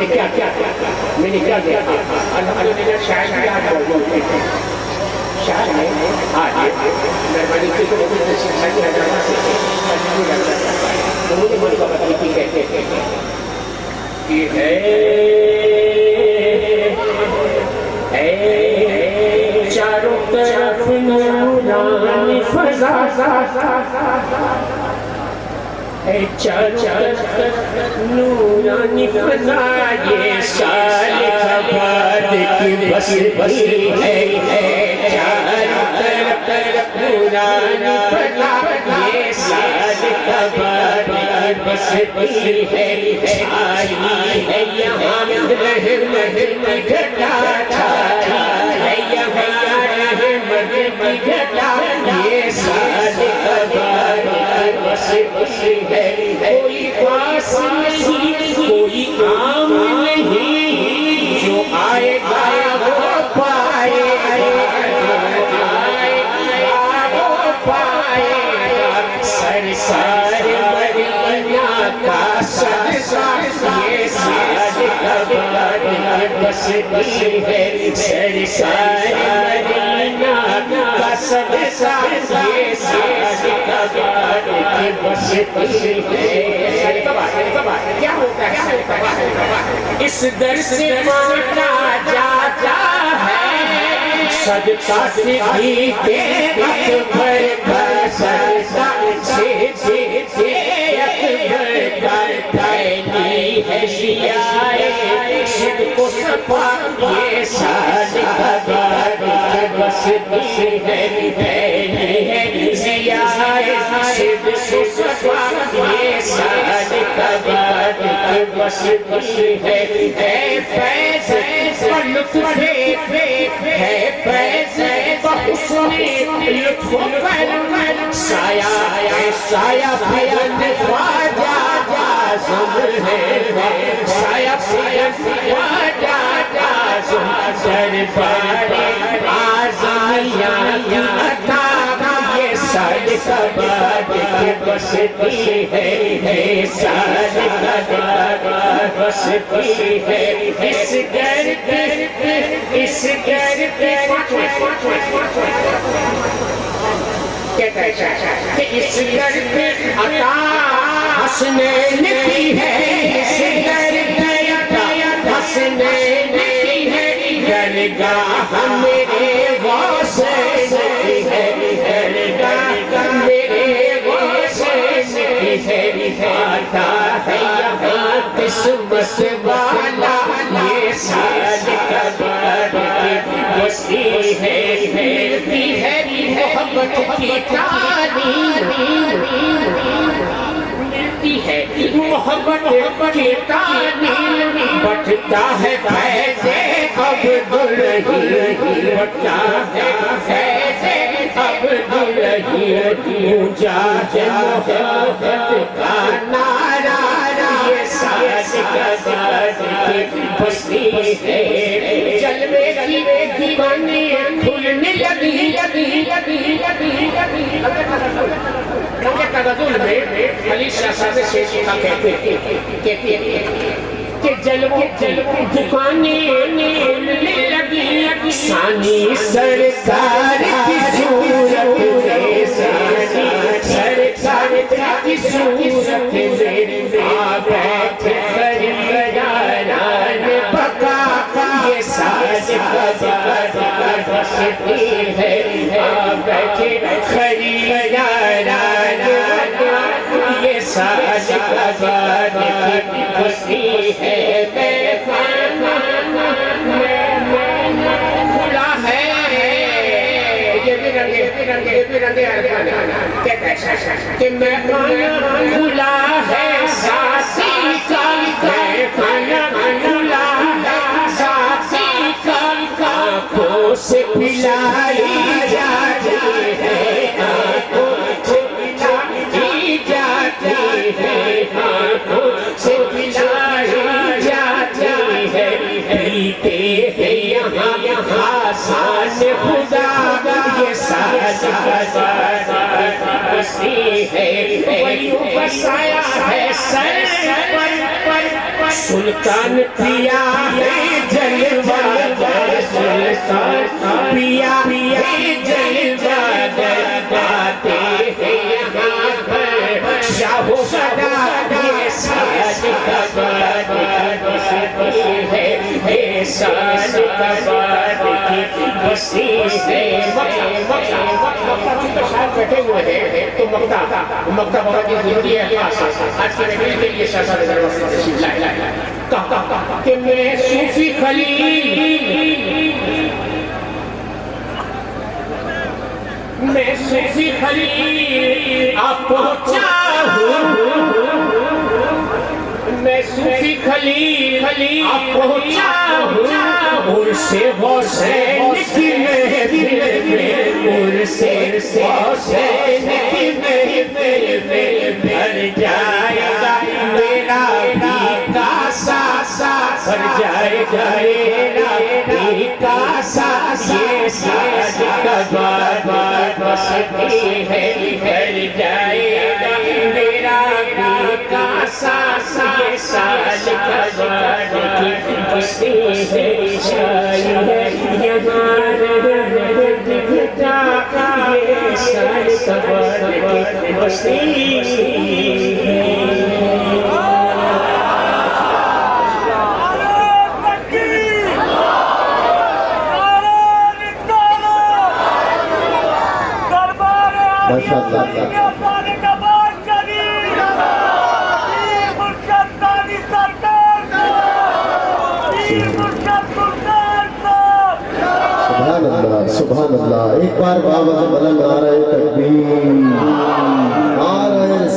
نے کیا کیا میں نے کیا دیکھا الحمدللہ شاید یاد موجود ہے شاید ہے مہربانی کی تو مجھے شکشا کی حضرات سے تو مجھے مرتبہ کی کہتے ہیں کہ ہے چاروں طرف نورانی فضا نورانی فضا یہ سالک آباد کی بستی ہے چاروں طرف نورانی فضا یہ سالک آباد کی بستی ہے آئی ہے یہاں رحمت کی گھٹا ہے یہاں رحمت کی گھٹا یہ سالک آباد بستی ہے کوئی پاس نہیں کوئی عام نہیں جو آئے گا وہ پائے سرسار مدینہ کا صدقہ یہ صادق آباد بستی ہے سرسار مدینہ کا صدقہ یہ صادق آباد بستی ہے کیا ہوتا ہے اس در سے مانگا جاتا ہے صدقہ صدیق اکبر کا صدقہ صدیق اکبر کا پھیلی ہے ضیائے صدق و صفا یہ صادق آباد بستی ہے پھیلی ہے ضیائے صدق و صفا یہ صادق آباد بستی ہے فیض اور لطف ہے فیض بحسن لطف کرم سایہ سایہ پیند خواجہ اعظم ہے سایہ پیند خواجہ اعظم دربار اعظمیہ کی عطا یہ صادق آباد بستی ہے صادق آباد بستی ہے اس گھر پہ کہتا ہے کہ اس گھر پہ عطا حسنین کی ہے اس گھر پہ عطا حسنین کی ہے درگاہ میرے غوثین کی ہے درگاہ میرے غوثین کی ہے آتا ہے یہاں قسمت والا یہ صادق آباد بستی ہے ملتی ہے محبت کی تعلیم ملتی ہے محبت کی تعلیم بٹھتا ہے فیض عبدالرحیم بٹھتا ہے فیض عبدالرحیم اونچا ہے محبت کا نعرہ یہ صادق آباد بستی ہے جلوے کی دیوانی کھلنے لگی رنگے تغزل میں علی شاہ صاحب شیخ کا کہتے ہیں کہ جلوے دکانیں کھلنے لگی ثانی سرکار کی صورت ہے ثانی سرکار کی صورت ہے بیٹھے خریداران بقا یہ صادق آباد بستی ہے بیٹھے خریداران یہ صادق آباد بستی ہے کھلا ہے یہ بھی رنگے کہ میں کھلا ہے ساسی کا کھلا ہے ساسی کا آنکھوں سے پلائی جاتی ہے آنکھوں سے پلائی جاتی ہے آنکھوں سے پلائی جاتی ہے پیتے ہیں یہاں سان خدا یہ صادق آباد بستی ہے ولیوں کا سایہ ہے سر پر سلطان پیا ہے جلوہ گر سلطان پیا ہے جلوہ گر آتے ہیں یہاں پر شاہ و گدا یہ ساج کا باد ہے ساج کا باد کی بستی ہے مکہ شاہ بیٹھے ہوئے ہیں تو مکہ بہت ہی ضروری ہے آج کے نبی کے لیے شاہ صاحب ضرورت سے تشریف لائے کہا کہ میں صوفی خلیل آپ پہنچا ہوں میں صوفی خلیل آپ پہنچا ہوں سے حسین کی محفل میں سے حسین کی محفل میں بھر جائے گا میرا بھی کاسا بھر جائے گا میرا بھی کاسا یہ ساج کا باد بستی ہے بھر جائے گا میرا بھی کاسا یہ ساج کا باد کی بستی ہے شاید یہاں دکھتا یہ ساج کا باد کی بستی ہے سبحان اللہ ایک بار بابا بلند آ رہے تکبیر آ رہے